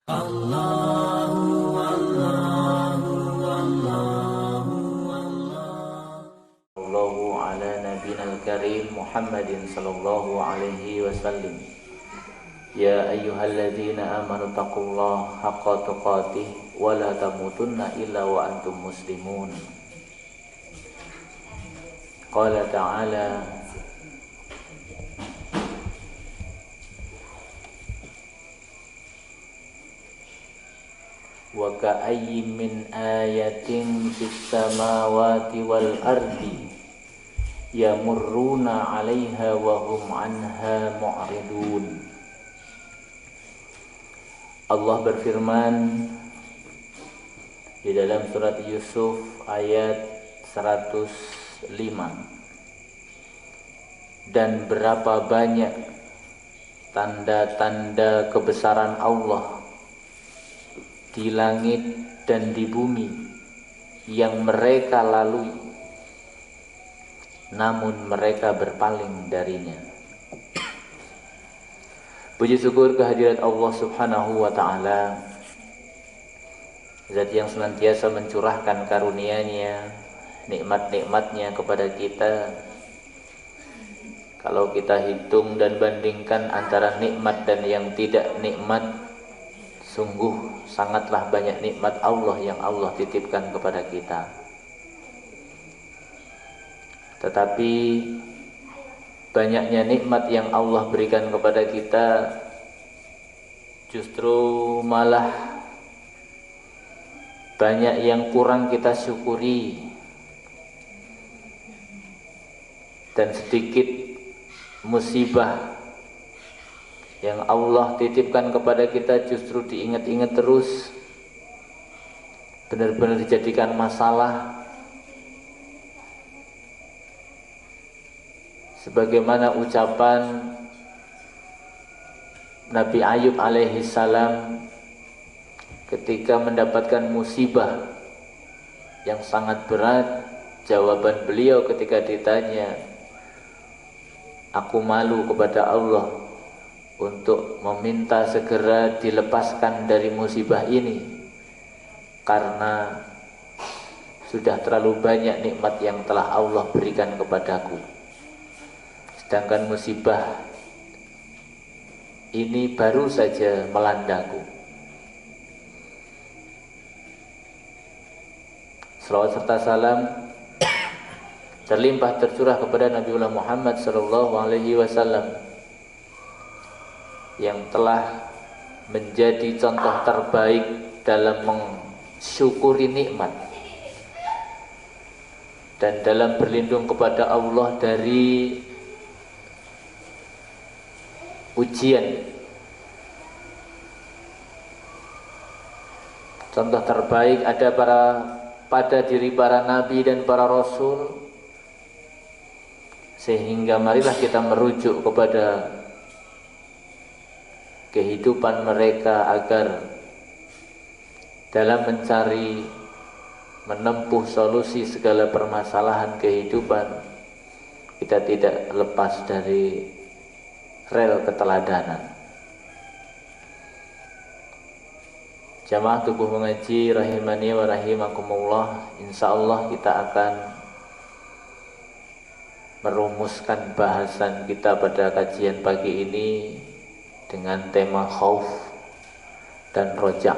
Sallallahu ala nabiyil karim Muhammadin sallallahu alaihi wasallam. Ya ayyuhalladzina amanu taqullaha haqqa tuqatih wa la tamutunna illa wa antum muslimun. Qala ta'ala wa ka'ayyin min ayatin fis samawati wal ardi yamurruna 'alaiha wa hum 'anha mu'ridun. Allah berfirman di dalam surat Yusuf ayat 105, dan berapa banyak tanda-tanda kebesaran Allah di langit dan di bumi yang mereka lalui, namun mereka berpaling darinya. Puji syukur kehadirat Allah subhanahu wa ta'ala, Zat yang senantiasa mencurahkan karunia-Nya, nikmat-nikmatnya kepada kita. Kalau kita hitung dan bandingkan antara nikmat dan yang tidak nikmat, sungguh sangatlah banyak nikmat Allah yang Allah titipkan kepada kita. Tetapi banyaknya nikmat yang Allah berikan kepada kita justru malah banyak yang kurang kita syukuri, dan sedikit musibah yang Allah titipkan kepada kita justru diingat-ingat terus, benar-benar dijadikan masalah. Sebagaimana ucapan Nabi Ayub alaihi salam ketika mendapatkan musibah yang sangat berat, jawaban beliau ketika ditanya, "Aku malu kepada Allah untuk meminta segera dilepaskan dari musibah ini, karena sudah terlalu banyak nikmat yang telah Allah berikan kepadaku. Sedangkan musibah ini baru saja melandaku." Salawat serta salam terlimpah tercurah kepada Nabiullah Muhammad sallallahu alaihi wasallam yang telah menjadi contoh terbaik dalam mensyukuri nikmat dan dalam berlindung kepada Allah dari ujian. Contoh terbaik ada pada diri para nabi dan para rasul, sehingga marilah kita merujuk kepada kehidupan mereka agar dalam menempuh solusi segala permasalahan kehidupan kita tidak lepas dari rel keteladanan. Jamaah tubuh mengaji rahimani wa rahimakumullah, insyaallah kita akan merumuskan bahasan kita pada kajian pagi ini dengan tema khauf dan roja.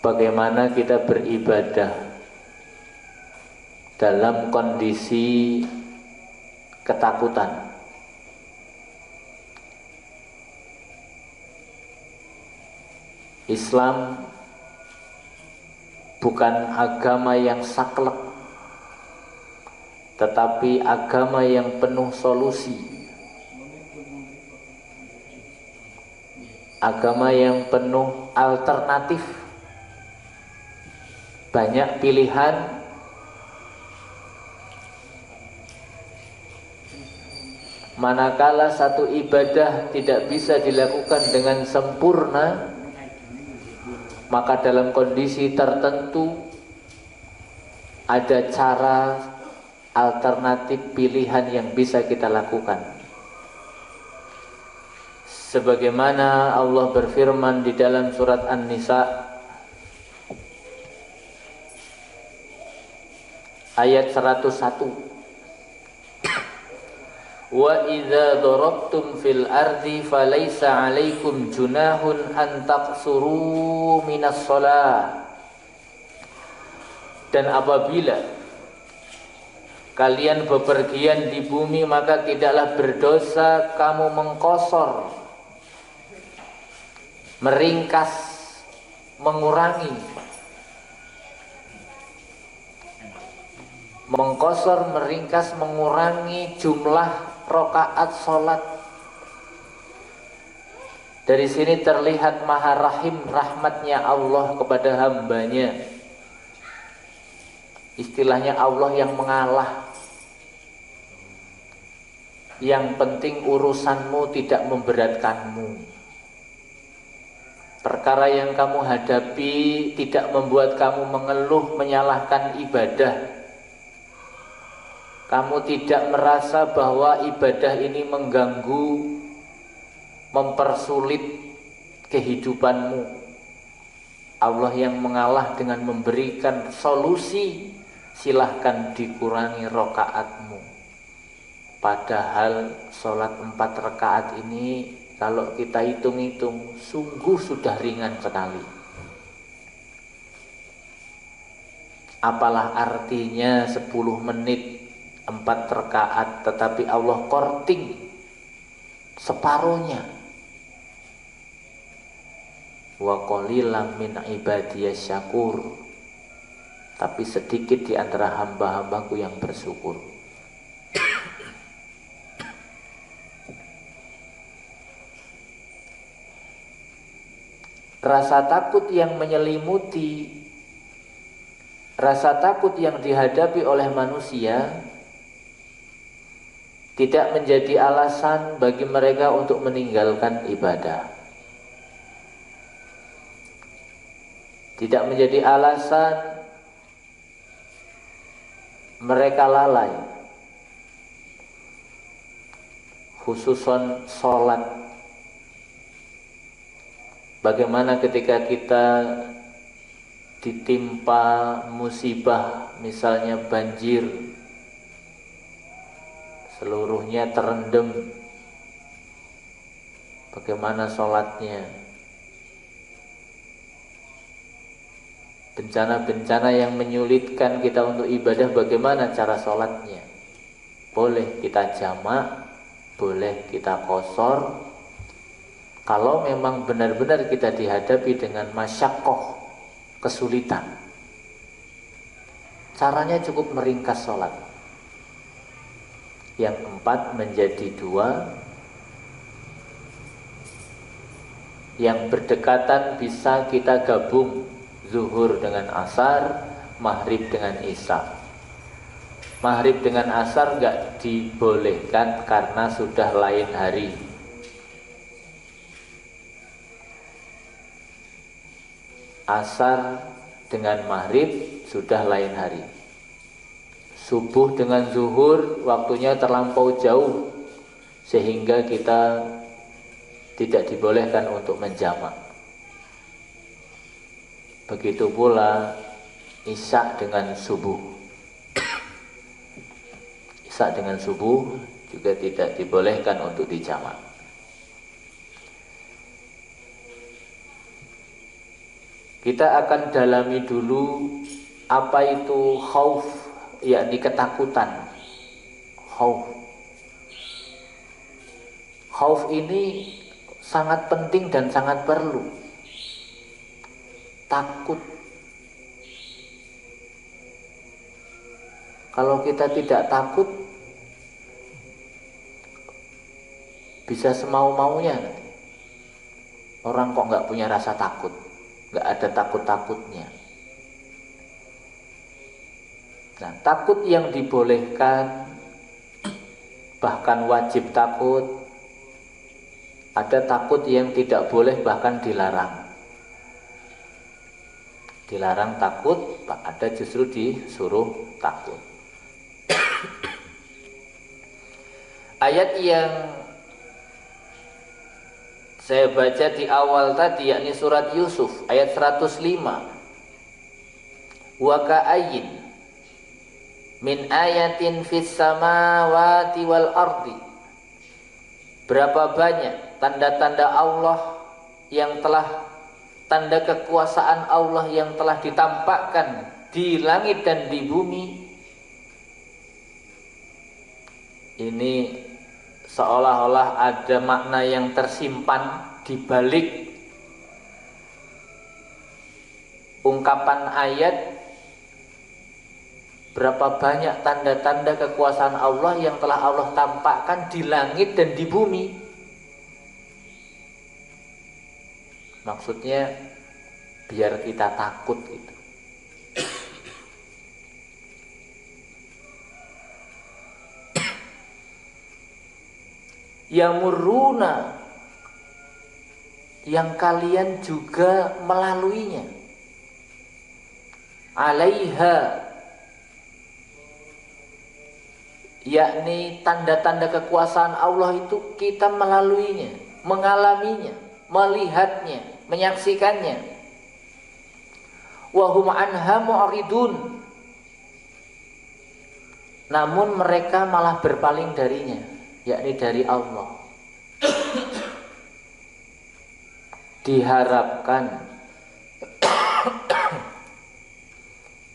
Bagaimana kita beribadah dalam kondisi ketakutan. Islam bukan agama yang saklek, tetapi agama yang penuh solusi, agama yang penuh alternatif, banyak pilihan, manakala satu ibadah tidak bisa dilakukan dengan sempurna, maka dalam kondisi tertentu ada cara alternatif pilihan yang bisa kita lakukan. Sebagaimana Allah berfirman di dalam surat An-Nisa ayat 101, wa idza darabtum fil ardi falaysa 'alaikum junahun an taqsuru minas shalah. Dan apabila kalian bepergian di bumi, maka tidaklah berdosa kamu mengqasar, meringkas, mengurangi. Mengqasar, meringkas, mengurangi jumlah rakaat salat. Dari sini terlihat maha rahim rahmatnya Allah kepada hambanya. Istilahnya Allah yang mengalah. Yang penting urusanmu tidak memberatkanmu. Perkara yang kamu hadapi tidak membuat kamu mengeluh, menyalahkan ibadah. Kamu tidak merasa bahwa ibadah ini mengganggu, mempersulit kehidupanmu. Allah yang mengalah dengan memberikan solusi. Silahkan dikurangi rakaatmu. Padahal sholat 4 rakaat ini kalau kita hitung-hitung sungguh sudah ringan sekali. Apalah artinya 10 menit 4 rakaat, tetapi Allah korting separuhnya. Wa qalilan min ibadiyas syakur. Tapi sedikit di antara hamba-hambaku yang bersyukur. Rasa takut yang menyelimuti, rasa takut yang dihadapi oleh manusia tidak menjadi alasan bagi mereka untuk meninggalkan ibadah. Tidak menjadi alasan mereka lalai, khususon sholat. Bagaimana ketika kita ditimpa musibah, misalnya banjir, seluruhnya terendam, bagaimana sholatnya? Bencana-bencana yang menyulitkan kita untuk ibadah, bagaimana cara sholatnya? Boleh kita jamak, boleh kita qasar. Kalau memang benar-benar kita dihadapi dengan masyaqqah, kesulitan, caranya cukup meringkas sholat. Yang 4 menjadi 2. Yang berdekatan bisa kita gabung, zuhur dengan asar, maghrib dengan isya. Maghrib dengan asar enggak dibolehkan karena sudah lain hari. Asar dengan maghrib sudah lain hari. Subuh dengan zuhur waktunya terlampau jauh sehingga kita tidak dibolehkan untuk menjamak. Begitu pula isya dengan subuh. Isya dengan subuh juga tidak dibolehkan untuk dijamak. Kita akan dalami dulu apa itu khauf, yakni ketakutan. Khauf. Khauf ini sangat penting dan sangat perlu. Takut. Kalau kita tidak takut, bisa semau-maunya. Orang kok nggak punya rasa takut, nggak ada takut-takutnya. Nah, takut yang dibolehkan, bahkan wajib takut. Ada takut yang tidak boleh, bahkan dilarang. Dilarang takut, ada justru disuruh takut. Ayat yang Saya baca di awal tadi, yakni surat Yusuf ayat 105. Wa ka'ayyin min ayatin fis samawati wal ardi. Berapa banyak tanda-tanda Allah yang telah, tanda kekuasaan Allah yang telah ditampakkan di langit dan di bumi. Ini seolah-olah ada makna yang tersimpan di balik ungkapan ayat. Berapa banyak tanda-tanda kekuasaan Allah yang telah Allah tampakkan di langit dan di bumi. Maksudnya biar kita takut gitu. Yamurruna, yang kalian juga melaluinya. Alaiha, yakni tanda-tanda kekuasaan Allah itu kita melaluinya, mengalaminya, melihatnya, menyaksikannya. Wa hum anha mu'ridun, namun mereka malah berpaling darinya, yakni dari Allah. Diharapkan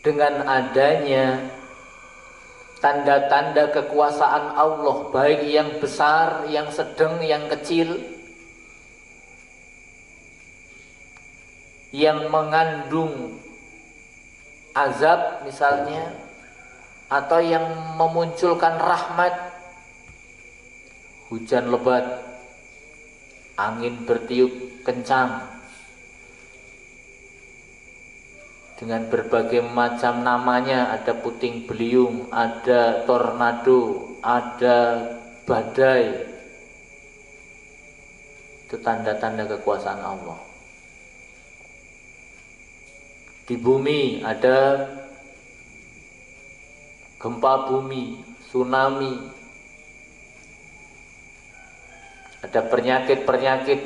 dengan adanya tanda-tanda kekuasaan Allah, baik yang besar, yang sedang, yang kecil, yang mengandung azab misalnya, atau yang memunculkan rahmat, hujan lebat, angin bertiup kencang, dengan berbagai macam namanya, ada puting beliung, ada tornado, ada badai. Itu tanda-tanda kekuasaan Allah. Di bumi ada gempa bumi, tsunami, ada penyakit-penyakit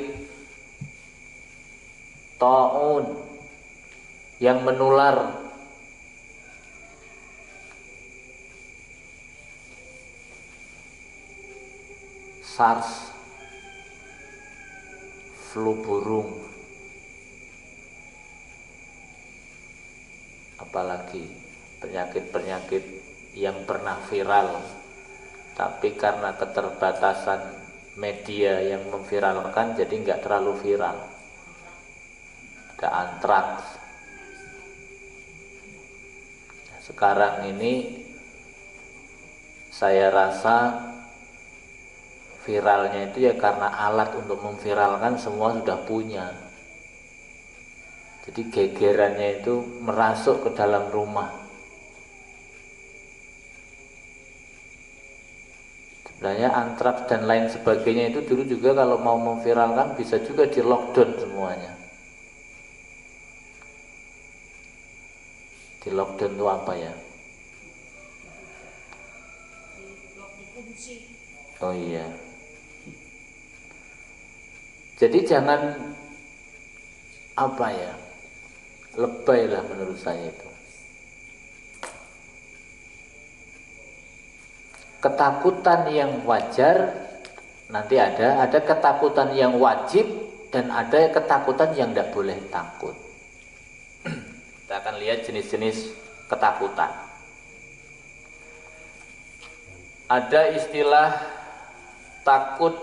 taun yang menular, SARS, flu burung, apalagi penyakit-penyakit yang pernah viral, tapi karena keterbatasan media yang memviralkan jadi nggak terlalu viral. Ada antraks. Sekarang ini saya rasa viralnya itu ya karena alat untuk memviralkan semua sudah punya. Jadi gegerannya itu merasuk ke dalam rumah. Sebenarnya antraks dan lain sebagainya itu dulu juga kalau mau memviralkan bisa juga di lockdown semuanya. Di lockdown itu apa ya? Oh iya. Jadi jangan apa ya, lebay lah menurut saya itu. Ketakutan yang wajar nanti ada ketakutan yang wajib dan ada ketakutan yang tidak boleh takut. Kita akan lihat jenis-jenis ketakutan. Ada istilah takut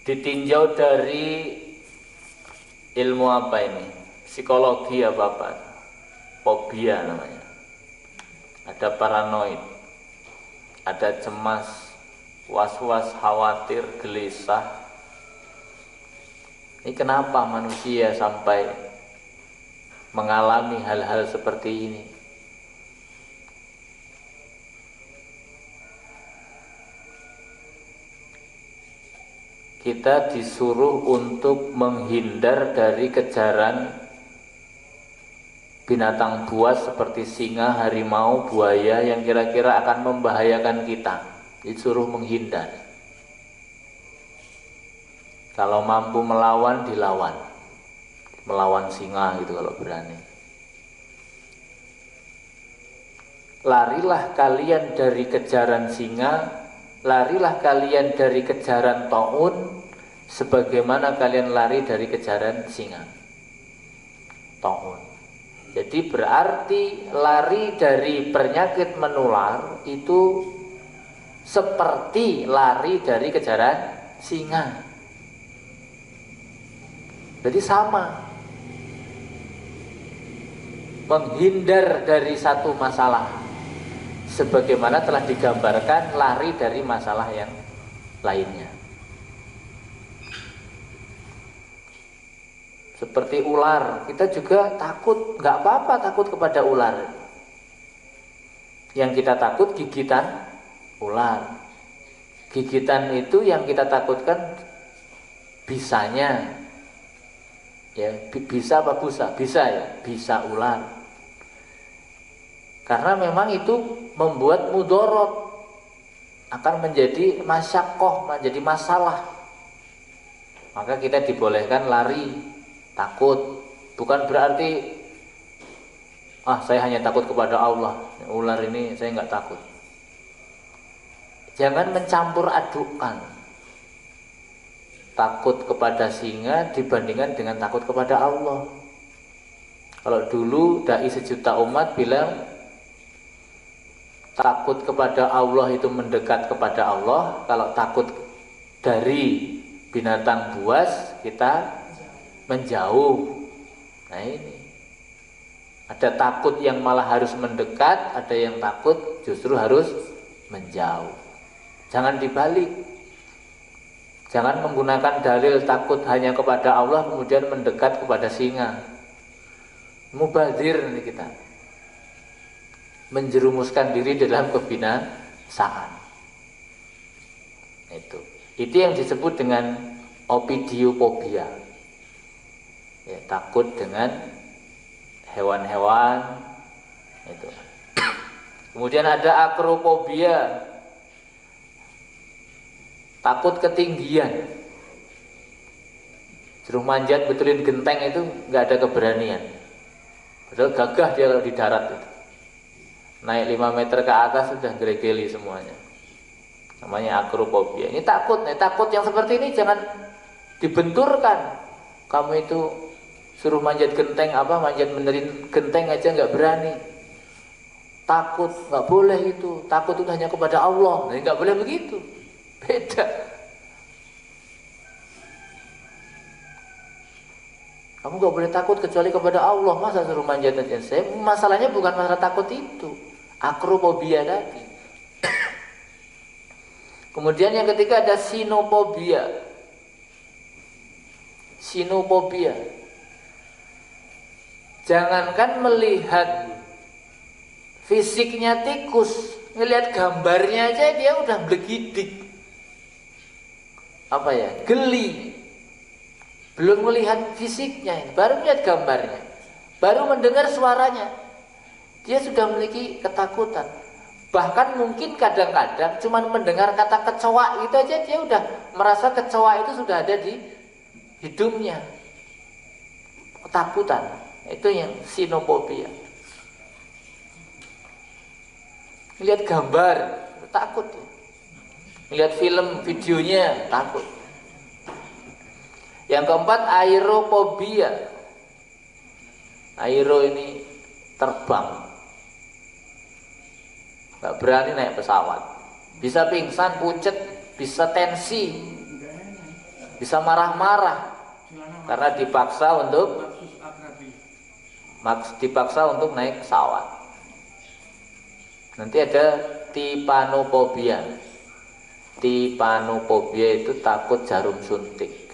ditinjau dari ilmu apa ini? Psikologi apa? Fobia namanya. Ada paranoid, ada cemas, was-was, khawatir, gelisah. Ini kenapa manusia sampai mengalami hal-hal seperti ini? Kita disuruh untuk menghindar dari kejaran binatang buas seperti singa, harimau, buaya yang kira-kira akan membahayakan kita. Disuruh menghindar. Kalau mampu melawan, dilawan. Melawan singa gitu kalau berani. Larilah kalian dari kejaran singa, larilah kalian dari kejaran taun, sebagaimana kalian lari dari kejaran singa. Taun. Jadi berarti lari dari penyakit menular itu seperti lari dari kejaran singa. Jadi sama. Menghindar dari satu masalah sebagaimana telah digambarkan lari dari masalah yang lainnya. Seperti ular, kita juga takut, nggak apa-apa takut kepada ular. Yang kita takut gigitan ular. Gigitan itu yang kita takutkan bisanya. Ya, bisa apa busa? Bisa ya, bisa ular. Karena memang itu membuat mudorot, akan menjadi masyakoh, menjadi masalah. Maka kita dibolehkan lari, takut. Bukan berarti saya hanya takut kepada Allah, ular ini saya nggak takut. Jangan mencampur adukkan takut kepada singa dibandingkan dengan takut kepada Allah. Kalau dulu dai sejuta umat bilang takut kepada Allah itu mendekat kepada Allah, kalau takut dari binatang buas kita menjauh. Nah ini ada takut yang malah harus mendekat, ada yang takut justru harus menjauh. Jangan dibalik. Jangan menggunakan dalil takut hanya kepada Allah kemudian mendekat kepada singa. Mubazir ini kita. Menjerumuskan diri dalam kebinasaan. Itu yang disebut dengan opidiopobia. Ya, takut dengan hewan-hewan itu. Kemudian ada akropobia. Takut ketinggian. Suruh manjat betulin genteng itu nggak ada keberanian. Padahal gagah dia kalau di darat itu. Naik 5 meter ke atas sudah geli-geli semuanya. Namanya akropobia. Ini takut. Takut yang seperti ini jangan dibenturkan. Kamu itu suruh manjat genteng manjat benerin genteng aja nggak berani. Takut, nggak boleh itu. Takut itu hanya kepada Allah. Nah, nggak boleh begitu. Beda. Kamu gak boleh takut kecuali kepada Allah. Masa suruh manjat aja? Masalahnya bukan masalah takut itu, akropobia tadi. Kemudian yang ketiga ada sinopobia. Sinopobia. Jangankan melihat fisiknya tikus, ngelihat gambarnya aja dia udah blegidik. Geli. Belum melihat fisiknya, baru melihat gambarnya, baru mendengar suaranya, dia sudah memiliki ketakutan. Bahkan mungkin kadang-kadang cuma mendengar kata kecoa itu aja dia udah merasa kecoa itu sudah ada di hidungnya. Ketakutan. Itu yang sinopobia. Lihat gambar takut. Lihat film videonya takut. Yang keempat aeropobia. Aero ini terbang. Gak berani naik pesawat. Bisa pingsan, pucet, bisa tensi, bisa marah-marah karena dipaksa untuk naik pesawat. Nanti ada tipanofobia. Tipanofobia itu takut jarum suntik.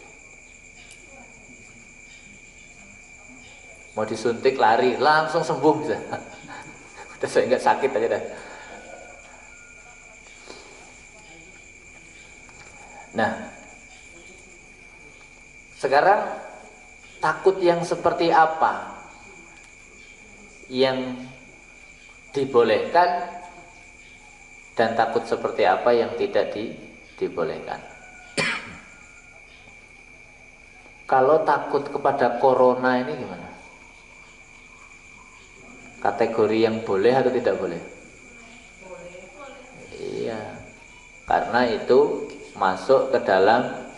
Mau disuntik lari, langsung sembuh bisa. Udah saya nggak sakit aja dah. Nah, sekarang takut yang seperti apa yang dibolehkan dan takut seperti apa yang tidak dibolehkan. Kalau takut kepada corona ini gimana? Kategori yang boleh atau tidak boleh? Iya, karena itu masuk ke dalam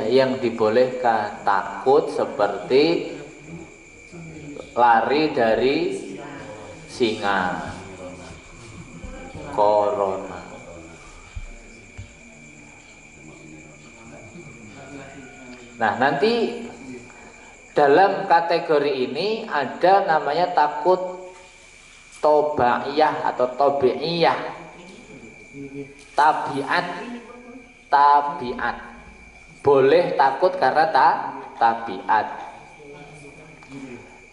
yang dibolehkan. Takut seperti lari dari singa, corona. Nah, nanti dalam kategori ini ada namanya takut tobaiyah atau tobiiyah. Tabiat. Boleh takut karena tabiat.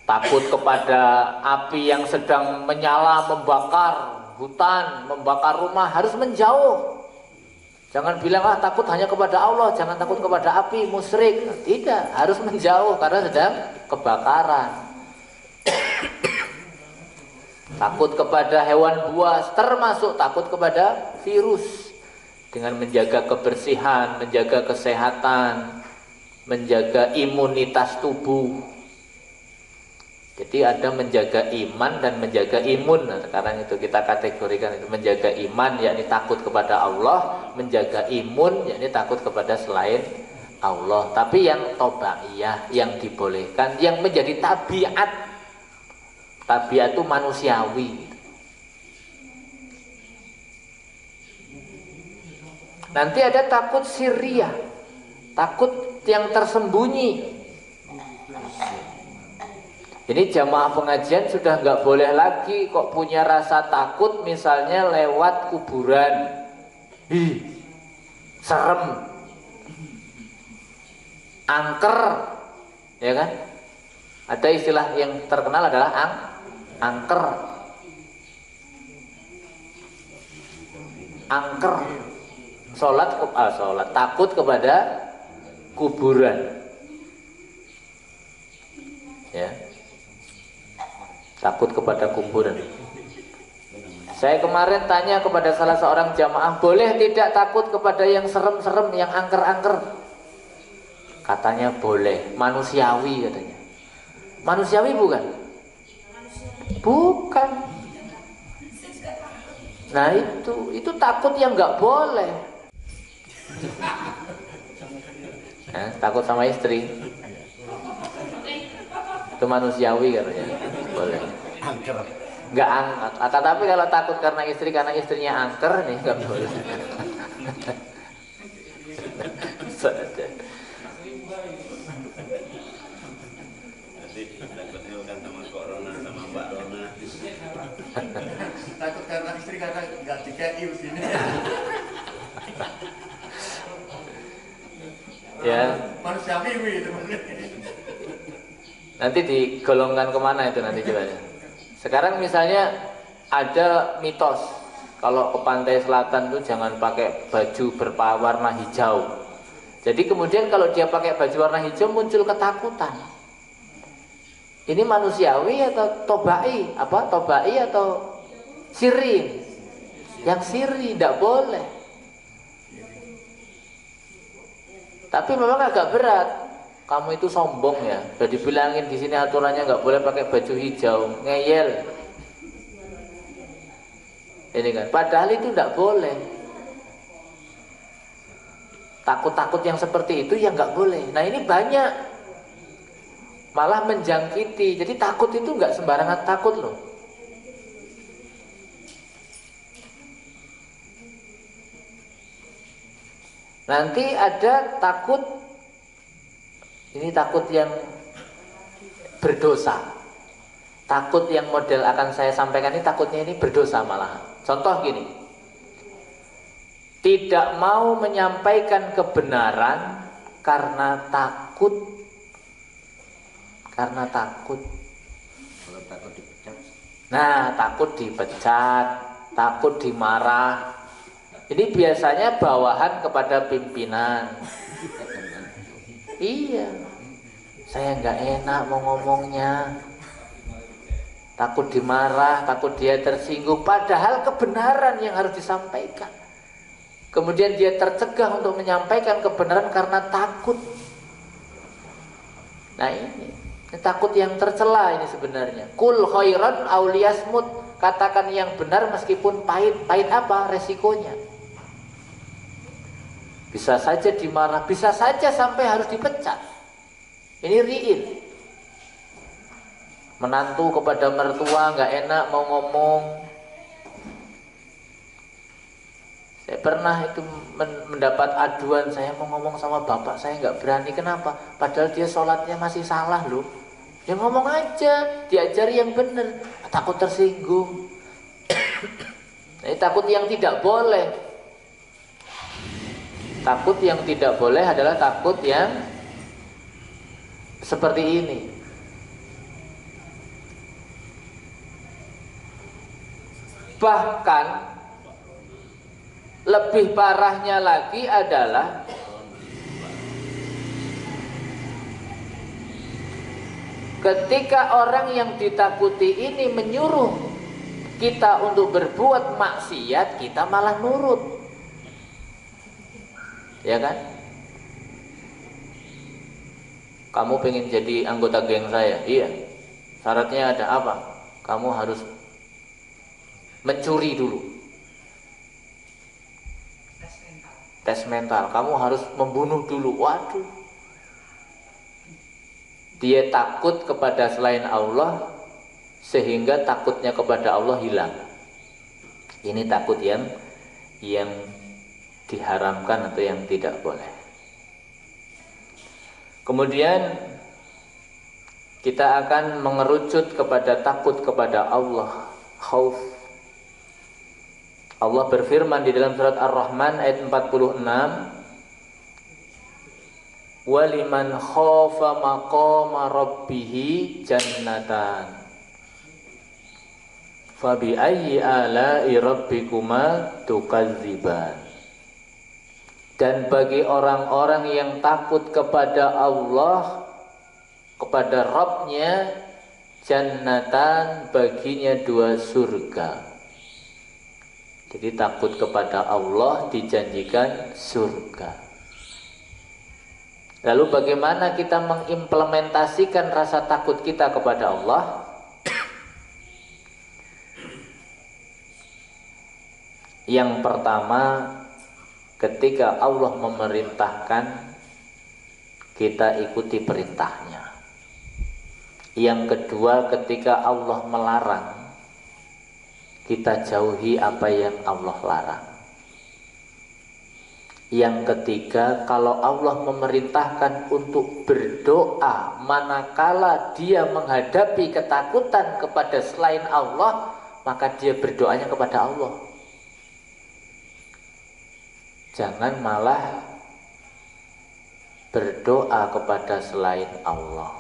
Takut kepada api yang sedang menyala, membakar hutan, membakar rumah, harus menjauh. Jangan bilang takut hanya kepada Allah, jangan takut kepada api, musyrik. Tidak, harus menjauh karena sedang kebakaran. Takut kepada hewan buas, termasuk takut kepada virus. Dengan menjaga kebersihan, menjaga kesehatan, menjaga imunitas tubuh. Jadi ada menjaga iman dan menjaga imun. Nah, sekarang itu kita kategorikan itu menjaga iman, yakni takut kepada Allah, menjaga imun, yakni takut kepada selain Allah. Tapi yang tobaiyah, yang dibolehkan, yang menjadi tabiat. Tabiat itu manusiawi. Nanti ada takut sirriyah, takut yang tersembunyi. Ini jamaah pengajian sudah nggak boleh lagi kok punya rasa takut misalnya lewat kuburan. Serem, angker, ya kan? Ada istilah yang terkenal adalah angker. Angker. Sholat takut kepada kuburan, ya, takut kepada kuburan. Saya kemarin tanya kepada salah seorang jamaah, boleh tidak takut kepada yang serem-serem, yang angker-angker? Katanya boleh, manusiawi katanya. Manusiawi bukan? Bukan. Nah itu takut yang nggak boleh. Takut sama istri itu manusiawi katanya, boleh. Nggak angkat. Tapi kalau takut karena istrinya angker nih nggak boleh. Takut karena istri karena nggak dikei sini. Ya. Manusiawi itu. Nanti digolongkan kemana itu nanti coba. Sekarang misalnya ada mitos kalau ke pantai selatan tuh jangan pakai baju berwarna hijau. Jadi kemudian kalau dia pakai baju warna hijau muncul ketakutan. Ini manusiawi atau tobai? Tobai atau sirri? Yang sirri tidak boleh. Tapi memang agak berat. Kamu itu sombong ya. Sudah dibilangin di sini aturannya nggak boleh pakai baju hijau, ngeyel. Ini kan. Padahal itu nggak boleh. Takut-takut yang seperti itu ya nggak boleh. Nah ini banyak. Malah menjangkiti. Jadi takut itu nggak sembarangan takut loh. Nanti ada takut, ini takut yang berdosa. Takut yang model akan saya sampaikan ini takutnya ini berdosa malah. Contoh gini, tidak mau menyampaikan kebenaran karena takut. Karena takut. Kalau takut dipecat. Nah, takut dipecat, takut dimarah. Ini biasanya bawahan kepada pimpinan. Iya, saya nggak enak mau ngomongnya. Takut dimarah, takut dia tersinggung. Padahal kebenaran yang harus disampaikan. Kemudian dia tercegah untuk menyampaikan kebenaran karena takut. Nah ini takut yang tercela ini sebenarnya. Kul khairan aw liyasmut, katakan yang benar meskipun pahit. Pahit apa? Resikonya. Bisa saja dimarah, bisa saja sampai harus dipecat. Ini riil. Menantu kepada mertua nggak enak mau ngomong. Saya pernah itu mendapat aduan, saya mau ngomong sama bapak saya nggak berani. Kenapa? Padahal dia sholatnya masih salah loh. Ya ngomong aja, diajari yang benar. Takut tersinggung. Nah, takut yang tidak boleh. Takut yang tidak boleh adalah takut yang seperti ini. Bahkan lebih parahnya lagi adalah ketika orang yang ditakuti ini menyuruh kita untuk berbuat maksiat, kita malah nurut. Ya kan? Kamu pengen jadi anggota geng saya? Iya. Syaratnya ada apa? Kamu harus mencuri dulu. Tes mental. Kamu harus membunuh dulu. Waduh. Dia takut kepada selain Allah sehingga takutnya kepada Allah hilang. Ini takut yang diharamkan atau yang tidak boleh. Kemudian kita akan mengerucut kepada takut kepada Allah, khauf. Allah berfirman di dalam surat Ar-Rahman ayat 46, waliman khafa maqama rabbih jannatan fabi ayyi ala'i rabbikuma tukadziban. Dan bagi orang-orang yang takut kepada Allah, kepada Rabb-Nya, jannatan, baginya 2 surga. Jadi takut kepada Allah dijanjikan surga. Lalu bagaimana kita mengimplementasikan rasa takut kita kepada Allah? Yang pertama, ketika Allah memerintahkan, kita ikuti perintahnya. Yang kedua, ketika Allah melarang, kita jauhi apa yang Allah larang. Yang ketiga, kalau Allah memerintahkan untuk berdoa manakala dia menghadapi ketakutan kepada selain Allah, maka dia berdoanya kepada Allah. Jangan malah berdoa kepada selain Allah,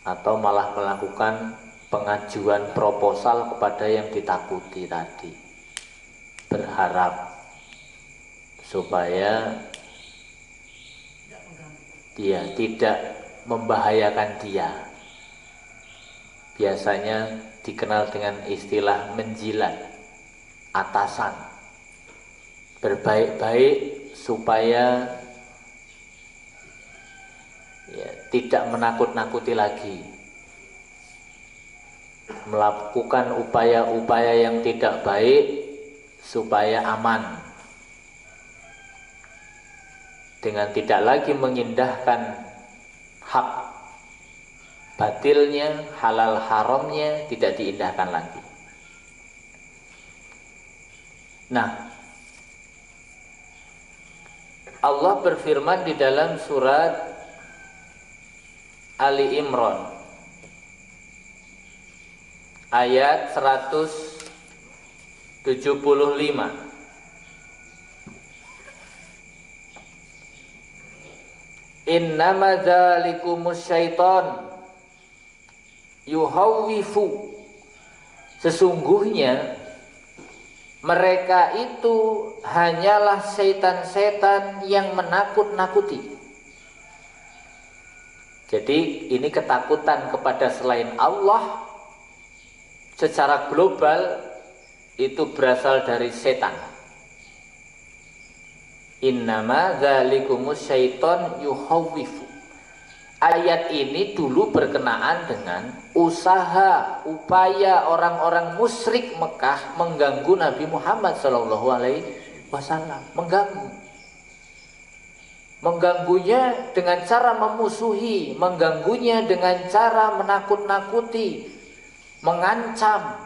atau malah melakukan pengajuan proposal kepada yang ditakuti tadi, berharap supaya dia tidak membahayakan dia. Biasanya dikenal dengan istilah menjilat atasan, berbaik-baik supaya tidak menakut-nakuti lagi, melakukan upaya-upaya yang tidak baik supaya aman, dengan tidak lagi mengindahkan hak batilnya, halal haramnya tidak diindahkan lagi. Nah, Allah berfirman di dalam surat Ali Imran ayat 175. Innama dzalikumus syaiton yuhawwifu, sesungguhnya mereka itu hanyalah setan-setan yang menakut-nakuti. Jadi ini ketakutan kepada selain Allah secara global itu berasal dari setan. Innama dzalikumus syaiton yukhawwifu. Ayat ini dulu berkenaan dengan usaha, upaya orang-orang musyrik Mekah mengganggu Nabi Muhammad sallallahu alaihi wasallam, mengganggunya dengan cara memusuhi, mengganggunya dengan cara menakut-nakuti, mengancam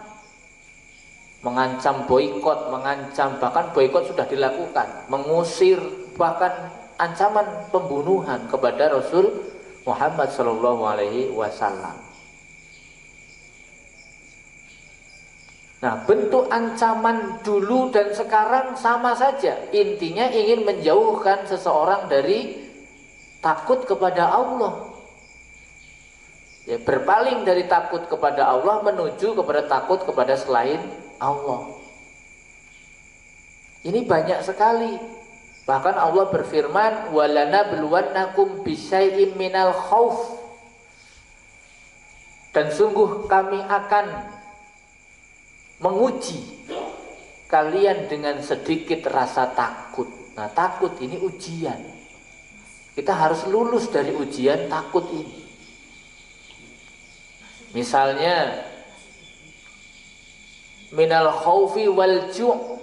boikot, bahkan boikot sudah dilakukan, mengusir, bahkan ancaman pembunuhan kepada Rasul Muhammad sallallahu alaihi wasallam. Nah, bentuk ancaman dulu dan sekarang sama saja. Intinya ingin menjauhkan seseorang dari takut kepada Allah. Ya, berpaling dari takut kepada Allah menuju kepada takut kepada selain Allah. Ini banyak sekali. Bahkan Allah berfirman, "Walanabluwannakum bisyai'im minal khauf." Dan sungguh kami akan menguji kalian dengan sedikit rasa takut. Nah, takut ini ujian. Kita harus lulus dari ujian takut ini. Misalnya minal khaufi wal ju',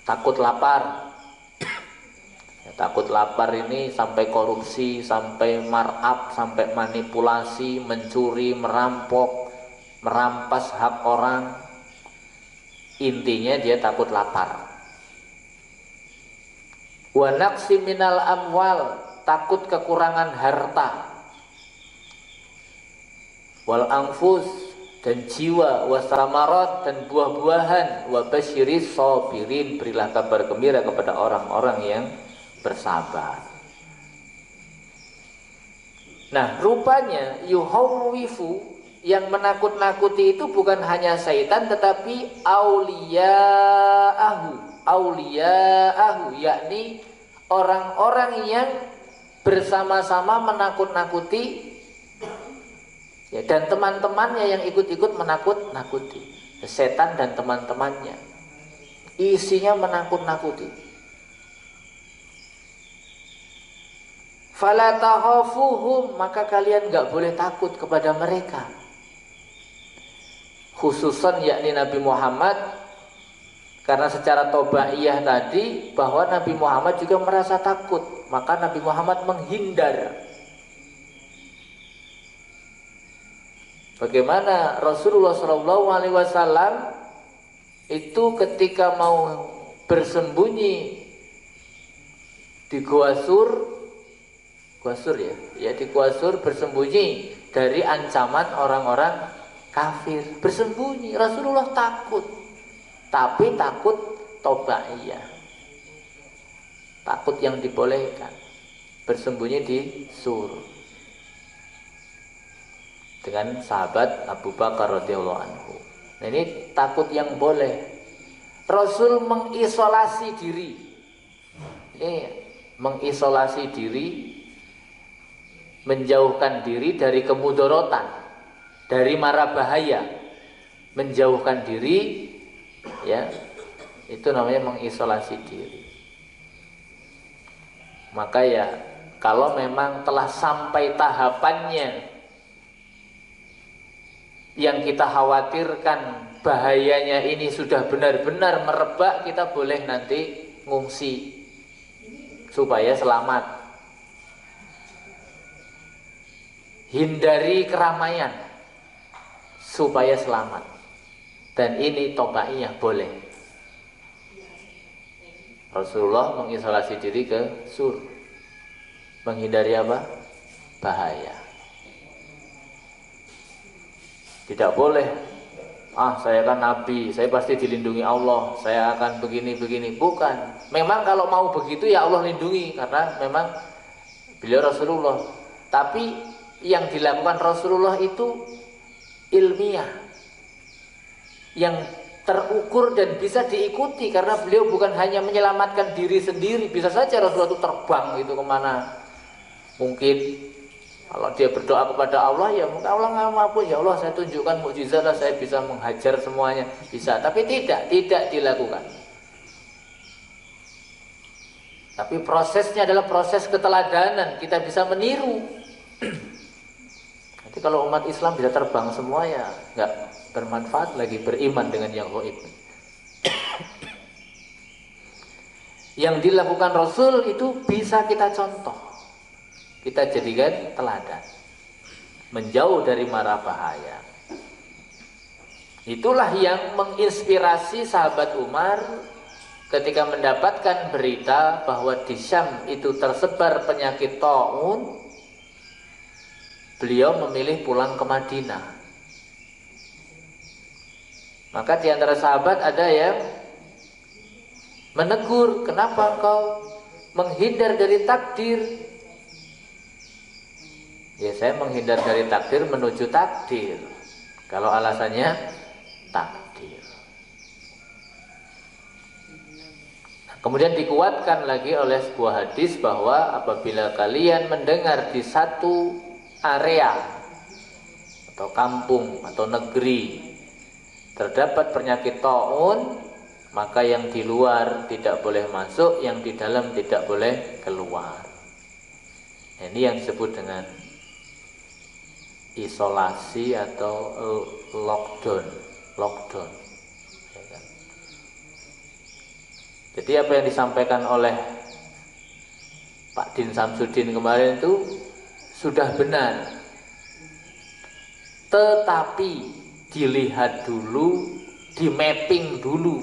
takut lapar. Ya, takut lapar ini sampai korupsi, sampai markup, sampai manipulasi, mencuri, merampok, merampas hak orang. Intinya dia takut lapar. Wa naqsi minal amwal, takut kekurangan harta. Wal anfus, dan jiwa, wasamarat, dan buah-buahan, wa basyiris sabirin, berilah kabar gembira kepada orang-orang yang bersabar. Nah, rupanya yuhawwifu, yang menakut-nakuti itu bukan hanya syaitan tetapi auliya'ahu, yakni orang-orang yang bersama-sama menakut-nakuti, ya, dan teman-temannya yang ikut-ikut menakut-nakuti. Setan dan teman-temannya isinya menakut-nakuti. Fala takhafuhum, maka kalian enggak boleh takut kepada mereka. Khususan yakni Nabi Muhammad, karena secara tobaiyah tadi bahwa Nabi Muhammad juga merasa takut, maka Nabi Muhammad menghindar. Bagaimana Rasulullah SAW itu ketika mau bersembunyi di Gua Sur ya, di Gua Sur bersembunyi dari ancaman orang-orang kafir, bersembunyi. Rasulullah takut, tapi takut tobaiyah, takut yang dibolehkan, bersembunyi di sur dengan sahabat Abu Bakar radhiyallahu anhu. Nah, ini takut yang boleh. Rasul mengisolasi diri, mengisolasi diri, menjauhkan diri dari kemudorotan, dari mara bahaya, menjauhkan diri, ya, itu namanya mengisolasi diri. Maka ya, kalau memang telah sampai tahapannya yang kita khawatirkan bahayanya ini sudah benar-benar merebak, kita boleh nanti ngungsi supaya selamat. Hindari keramaian supaya selamat. Dan ini tobaiyah boleh. Rasulullah mengisolasi diri ke sur, menghindari apa? Bahaya. Tidak boleh, saya kan nabi, saya pasti dilindungi Allah, saya akan begini-begini. Bukan. Memang kalau mau begitu ya Allah lindungi, karena memang beliau Rasulullah. Tapi yang dilakukan Rasulullah itu ilmiah, yang terukur dan bisa diikuti, karena beliau bukan hanya menyelamatkan diri sendiri. Bisa saja Rasulullah itu terbang gitu kemana. Mungkin kalau dia berdoa kepada Allah, ya mungkin Allah nggak mampu, ya Allah saya tunjukkan mukjizat lah, saya bisa menghajar semuanya, bisa. Tapi tidak dilakukan. Tapi prosesnya adalah proses keteladanan, kita bisa meniru. Nanti kalau umat Islam bisa terbang semua ya nggak bermanfaat lagi beriman dengan yang gaib. Yang dilakukan Rasul itu bisa kita contoh, kita jadikan teladan, menjauh dari mara bahaya. Itulah yang menginspirasi sahabat Umar ketika mendapatkan berita bahwa di Syam itu tersebar penyakit taun. Beliau memilih pulang ke Madinah. Maka di antara sahabat ada yang menegur, kenapa kau menghindar dari takdir? Ya, saya menghindar dari takdir menuju takdir. Kalau alasannya takdir. Kemudian dikuatkan lagi oleh sebuah hadis bahwa apabila kalian mendengar di satu area atau kampung atau negeri terdapat penyakit taun, maka yang di luar tidak boleh masuk, yang di dalam tidak boleh keluar. Ini yang disebut dengan isolasi atau lockdown. Ya kan? Jadi apa yang disampaikan oleh Pak Din Samsudin kemarin itu sudah benar, tetapi dilihat dulu, di mapping dulu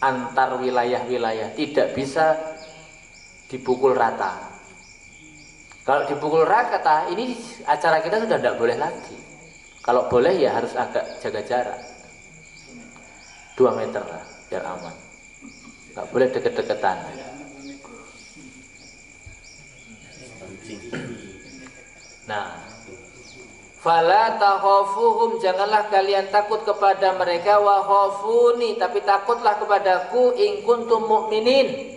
antar wilayah-wilayah, tidak bisa dipukul rata. Kalau dipukul rata, ini acara kita sudah tidak boleh lagi. Kalau boleh ya harus agak jaga jarak 2 meter lah, biar aman. Nggak boleh deket-deketan. Nah, fala takhafuhum, janganlah kalian takut kepada mereka, wa khafuni, tapi takutlah kepadaku, in kuntum mukminin.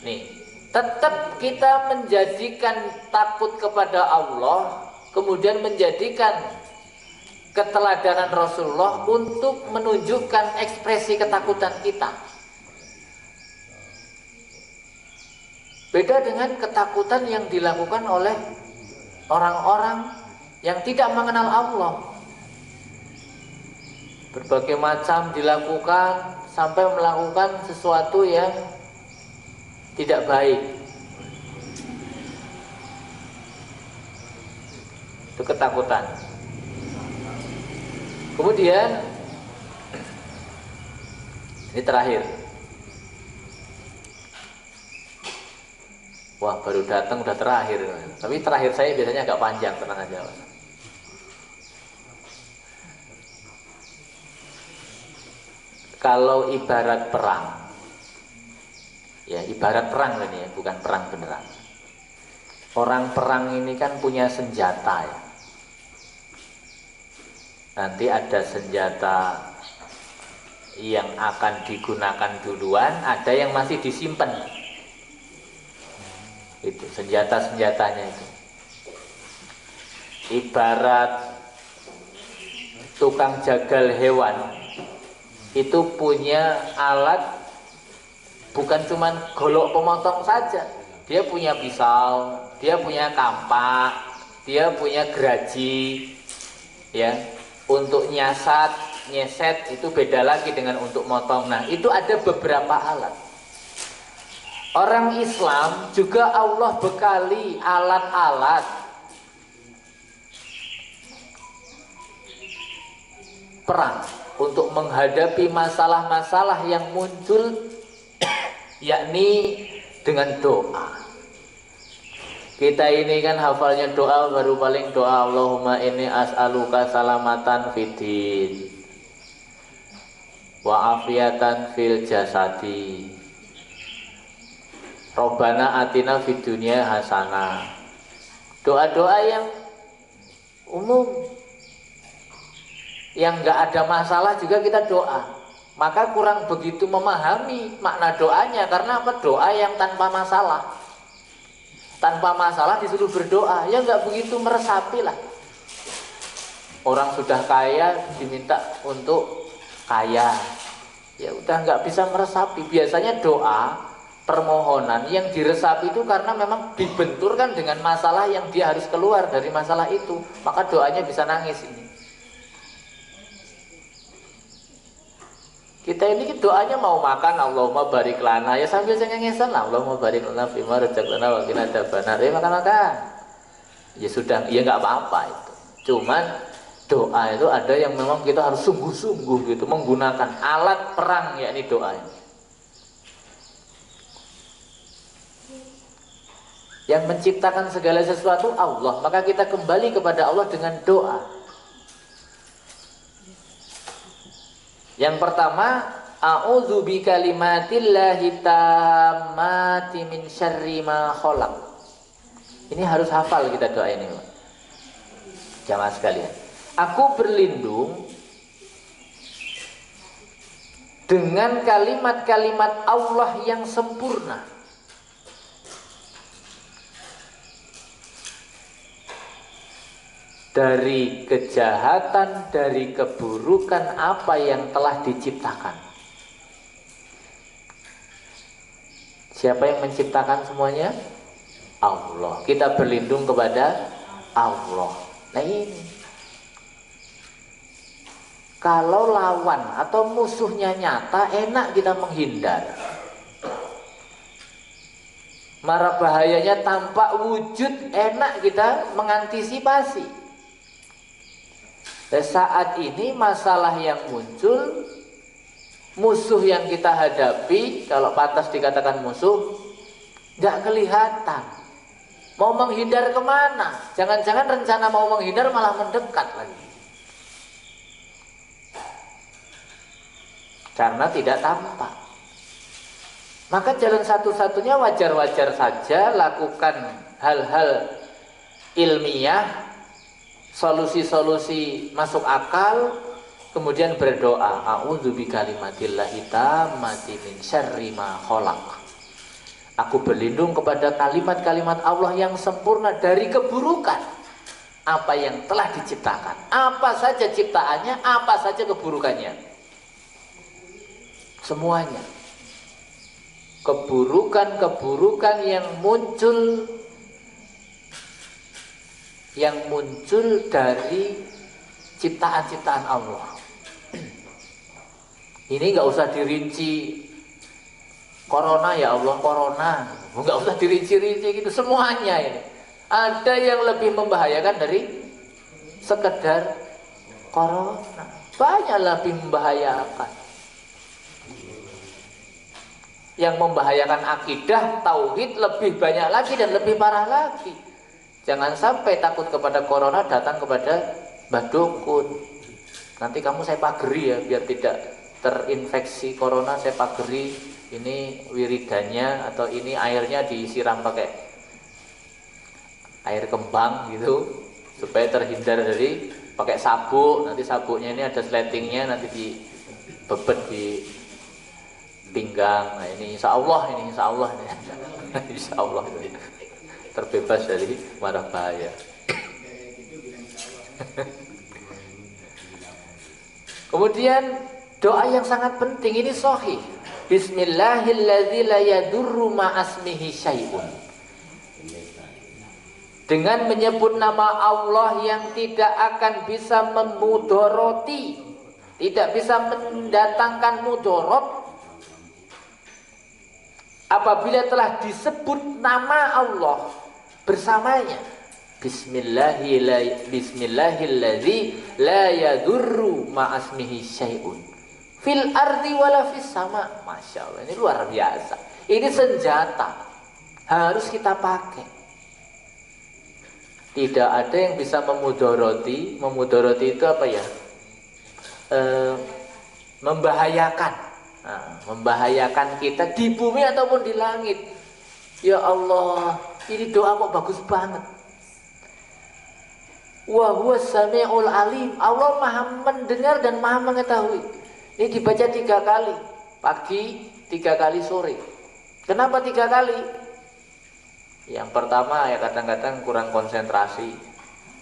Nih, tetap kita menjadikan takut kepada Allah, kemudian menjadikan keteladanan Rasulullah untuk menunjukkan ekspresi ketakutan kita. Beda dengan ketakutan yang dilakukan oleh orang-orang yang tidak mengenal Allah. Berbagai macam dilakukan sampai melakukan sesuatu yang tidak baik. Itu ketakutan. Kemudian ini terakhir. Wah, baru datang udah terakhir. Tapi terakhir saya biasanya agak panjang, tenang aja. Kalau ibarat perang, ya ibarat perang ini ya, bukan perang beneran. Orang perang ini kan punya senjata ya. Nanti ada senjata yang akan digunakan duluan, ada yang masih disimpan. Itu senjata-senjatanya itu. Ibarat tukang jagal hewan itu punya alat, bukan cuma golok pemotong saja. Dia punya pisau, dia punya kampak, dia punya geraji, ya. Untuk nyasat, nyeset itu beda lagi dengan untuk motong. Nah, itu ada beberapa alat. Orang Islam juga Allah bekali alat-alat perang untuk menghadapi masalah-masalah yang muncul, yakni dengan doa. Kita ini kan hafalnya doa, baru paling doa Allahumma inni as'aluka salamatan fiddin wa afiatan fil jasadi. Robbana atina fid dunya hasanah. Doa-doa yang umum, yang nggak ada masalah juga kita doa. Maka kurang begitu memahami makna doanya, karena apa? Doa yang tanpa masalah. Tanpa masalah disuruh berdoa, ya nggak begitu meresapi lah. Orang sudah kaya diminta untuk kaya, ya udah nggak bisa meresapi. Biasanya doa permohonan yang diresapi itu karena memang dibenturkan dengan masalah yang dia harus keluar dari masalah itu, maka doanya bisa nangis ini. Kita ini doanya mau makan, Allahumma barik lana, ya sambil cengengesan lah, Allahumma barik lana fima razaqtana wa qina adzabannar. Ya makan-makan. Ya sudah, ya nggak apa-apa itu. Cuman doa itu ada yang memang kita harus sungguh-sungguh gitu menggunakan alat perang, yakni doa ini. Yang menciptakan segala sesuatu Allah, maka kita kembali kepada Allah dengan doa. Yang pertama, a'udzu bikalimatillahi tammati min syarri ma khalaq. Ini harus hafal kita doa ini, Pak. Jamaah sekalian. Aku berlindung dengan kalimat-kalimat Allah yang sempurna dari kejahatan, dari keburukan apa yang telah diciptakan. Siapa yang menciptakan semuanya? Allah. Kita berlindung kepada Allah. Nah ini, kalau lawan atau musuhnya nyata, enak kita menghindar. Mara bahayanya tampak wujud, enak kita mengantisipasi. Dan saat ini masalah yang muncul, musuh yang kita hadapi, kalau pantas dikatakan musuh, nggak kelihatan. Mau menghindar kemana? Jangan-jangan rencana mau menghindar malah mendekat lagi. Karena tidak tampak. Maka jalan satu-satunya wajar-wajar saja lakukan hal-hal ilmiah, solusi-solusi masuk akal, kemudian berdoa, a'udzu bikalimatillahi tammati min syarri ma khalaq. Aku berlindung kepada kalimat-kalimat Allah yang sempurna dari keburukan apa yang telah diciptakan. Apa saja ciptaannya, apa saja keburukannya. Semuanya. Keburukan-keburukan yang muncul dari ciptaan-ciptaan Allah. Ini nggak usah dirinci. Corona ya Allah, corona. Nggak usah dirinci-rinci gitu. Semuanya ini. Ada yang lebih membahayakan dari sekedar corona. Banyak lebih membahayakan. Yang membahayakan akidah, tauhid lebih banyak lagi dan lebih parah lagi. Jangan sampai takut kepada corona datang kepada Mbah Dukun. Nanti kamu saya pageri ya, biar tidak terinfeksi corona, saya pageri. Ini wiridannya atau ini airnya disiram pakai air kembang gitu, supaya terhindar dari pakai sabuk. Nanti sabuknya ini ada sletingnya, nanti dibebet di pinggang. Nah ini insya Allah insya Allah terbebas dari mara bahaya. Kemudian doa yang sangat penting ini sahih. Bismillahilladzi la yadurru ma'asmihi syai'un. Dengan menyebut nama Allah yang tidak akan bisa memudoroti, tidak bisa mendatangkan mudorot apabila telah disebut nama Allah bersamanya. Bismillahilladzi la yadurru ma'asmihi syai'un fil ardi wala fis sama. Masya Allah, ini luar biasa. Ini senjata harus kita pakai. Tidak ada yang bisa memudoroti. Memudoroti itu apa ya? Membahayakan. Nah, membahayakan kita di bumi ataupun di langit. Ya Allah, ini doa kok bagus banget. Wa huwas samiul alim. Allah Maha mendengar dan Maha mengetahui. Ini dibaca 3 kali, pagi 3 kali sore. Kenapa 3 kali? Yang pertama ya kadang-kadang kurang konsentrasi.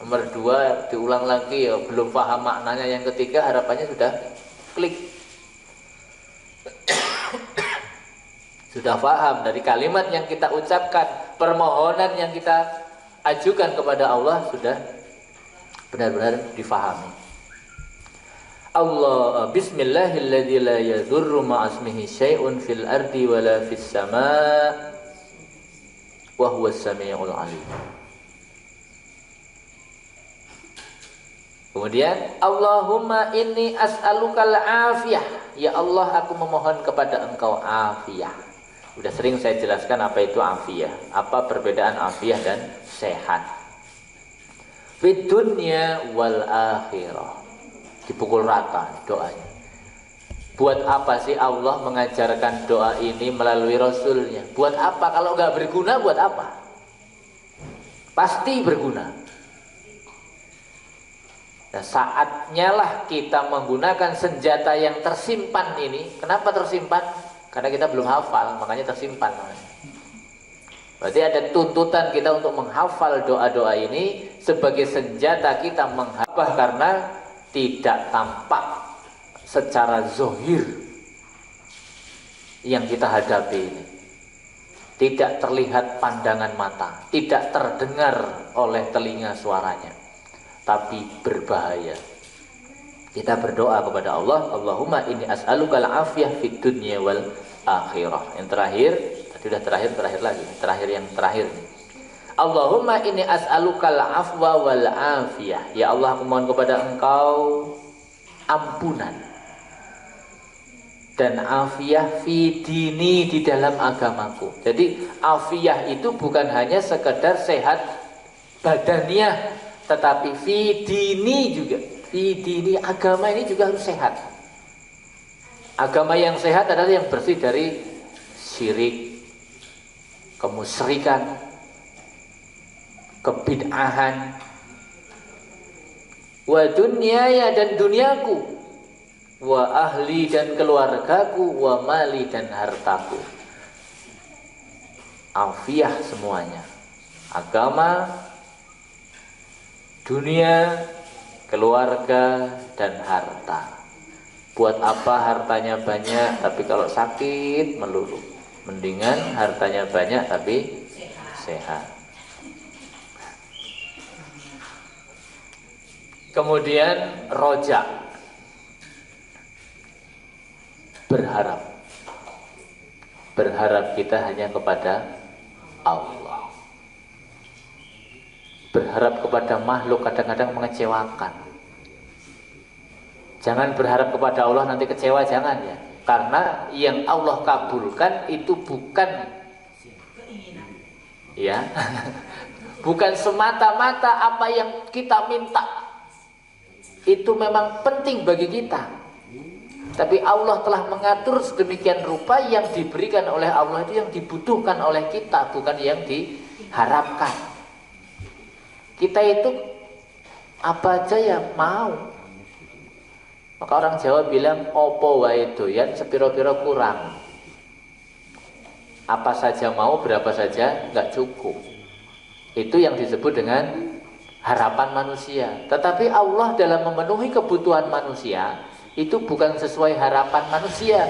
Nomor 2 diulang lagi ya belum paham maknanya. Yang ketiga harapannya sudah klik. Sudah paham dari kalimat yang kita ucapkan, permohonan yang kita ajukan kepada Allah sudah benar-benar difahami. Allah bismillahilladzi la yadurru ma'asmihi syai'un fil ardi wala fis sama' wa huwas samiul alim. Kemudian Allahumma inni as'alukal afiyah. Ya Allah, aku memohon kepada Engkau afiyah. Sudah sering saya jelaskan apa itu afiyah, apa perbedaan afiyah dan sehat. Fid dunya wal akhirah. Dipukul rata doanya. Buat apa sih Allah mengajarkan doa ini melalui Rasulnya? Buat apa? Kalau nggak berguna, buat apa? Pasti berguna. Nah, saatnya lah kita menggunakan senjata yang tersimpan ini. Kenapa tersimpan? Karena kita belum hafal, makanya tersimpan. Berarti ada tuntutan kita untuk menghafal doa-doa ini sebagai senjata kita menghafal, karena tidak tampak secara zohir yang kita hadapi ini. Tidak terlihat pandangan mata, tidak terdengar oleh telinga suaranya, tapi berbahaya. Kita berdoa kepada Allah, Allahumma inni as'alukal afiyah fid dunya wal akhirah. Yang terakhir, tadi sudah terakhir lagi. Yang terakhir nih. Allahumma inni as'alukal afwa wal afiyah. Ya Allah, aku mohon kepada Engkau ampunan dan afiyah fi dini, di dalam agamaku. Jadi afiyah itu bukan hanya sekedar sehat badaniah, tetapi fi dini juga. Fi dini, agama ini juga harus sehat. Agama yang sehat adalah yang bersih dari syirik, kemusyrikan, kebid'ahan. Wa dunyaya, dan duniaku. Wa ahli, dan keluargaku. Wa mali, dan hartaku. Afiyah semuanya. Agama, dunia, keluarga, dan harta. Buat apa hartanya banyak tapi kalau sakit melulu? Mendingan hartanya banyak tapi sehat. Kemudian roja, berharap. Berharap kita hanya kepada Allah. Berharap kepada makhluk kadang-kadang mengecewakan. Jangan berharap kepada Allah nanti kecewa, jangan ya. Karena yang Allah kabulkan itu bukan ya, bukan semata-mata apa yang kita minta. Itu memang penting bagi kita. Tapi Allah telah mengatur sedemikian rupa, yang diberikan oleh Allah itu yang dibutuhkan oleh kita, bukan yang diharapkan. Kita itu apa aja ya mau. Maka orang Jawa bilang opo wae doyan sepiro-piro kurang. Apa saja mau, berapa saja nggak cukup. Itu yang disebut dengan harapan manusia. Tetapi Allah dalam memenuhi kebutuhan manusia itu bukan sesuai harapan manusia,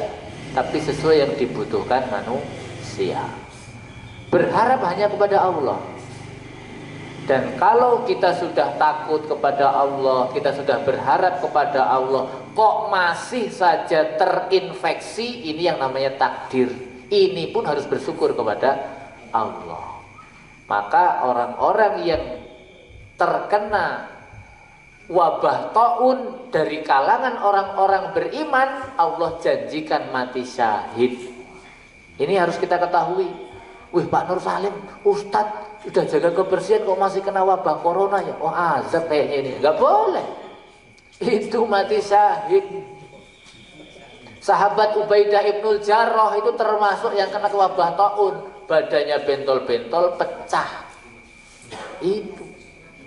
tapi sesuai yang dibutuhkan manusia. Berharap hanya kepada Allah. Dan kalau kita sudah takut kepada Allah, kita sudah berharap kepada Allah, kok masih saja terinfeksi, ini yang namanya takdir. Ini pun harus bersyukur kepada Allah. Maka orang-orang yang terkena wabah taun dari kalangan orang-orang beriman, Allah janjikan mati syahid. Ini harus kita ketahui. Wih, Pak Nur Salim, Ustadz sudah jaga kebersihan kok masih kena wabah corona ya? Oh, azab kayaknya ini. Enggak boleh. Itu mati syahid. Sahabat Ubaidah ibnul Jarrah itu termasuk yang kena wabah taun. Badannya bentol-bentol, pecah. Itu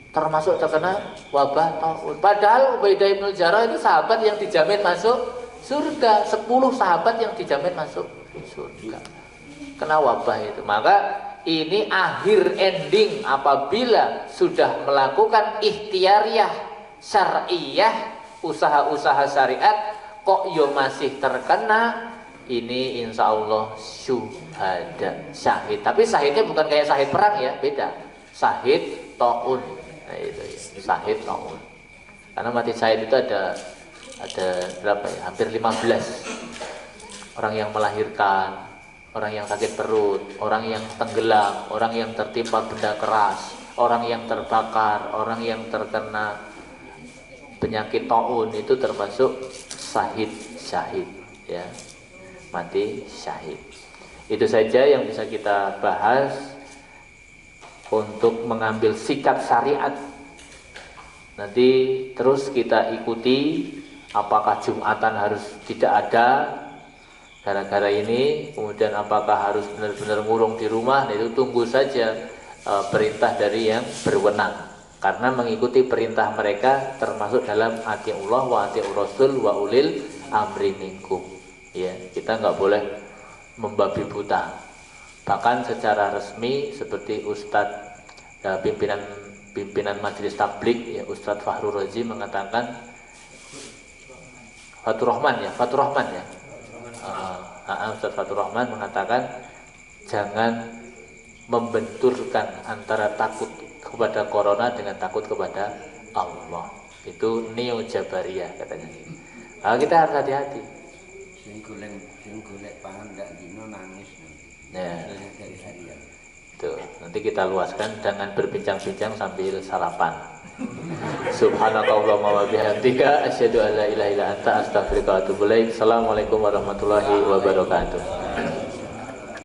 termasuk terkena wabah taun. Padahal Ubaidah ibnul Jarrah itu sahabat yang dijamin masuk surga. 10 sahabat yang dijamin masuk surga. Kena wabah itu. Maka ini akhir ending apabila sudah melakukan ikhtiariyah syar'iyah, usaha-usaha syariat, kok yo masih terkena, ini insya Allah syuhada, syahid. Tapi syahidnya bukan kayak syahid perang ya, beda. Syahid taun, nah, itu ya. Syahid taun. Karena mati syahid itu ada berapa ya? Hampir 15. Orang yang melahirkan, orang yang sakit perut, orang yang tenggelam, orang yang tertimpa benda keras, orang yang terbakar, orang yang terkena penyakit taun, itu termasuk syahid ya. Mati syahid. Itu saja yang bisa kita bahas untuk mengambil sikap syariat. Nanti terus kita ikuti apakah Jumatan harus tidak ada gara-gara ini, kemudian apakah harus benar-benar ngurung di rumah. Nah, itu tunggu saja perintah dari yang berwenang, karena mengikuti perintah mereka termasuk dalam atiullah wa atiur rasul wa ulil amri minkum. Ya, kita nggak boleh membabi buta. Bahkan secara resmi seperti Ustadz pimpinan Majelis Tabligh ya, Ustadz Fahru Razi mengatakan, Fatur Rahman ya Ustadz Fatur Rahman mengatakan jangan membenturkan antara takut kepada corona dengan takut kepada Allah. Itu neo Jabariyah katanya. Nah, kita harus hati-hati. Sing golek pangan ndak dino nangis. Ya. Tuh, nanti kita luaskan, jangan berbincang-bincang sambil sarapan. Subhanakallahumma wa bihamdika asyhadu an la ilaha illa anta astaghfiruka wa atubu ilaik. Assalamualaikum warahmatullahi wabarakatuh.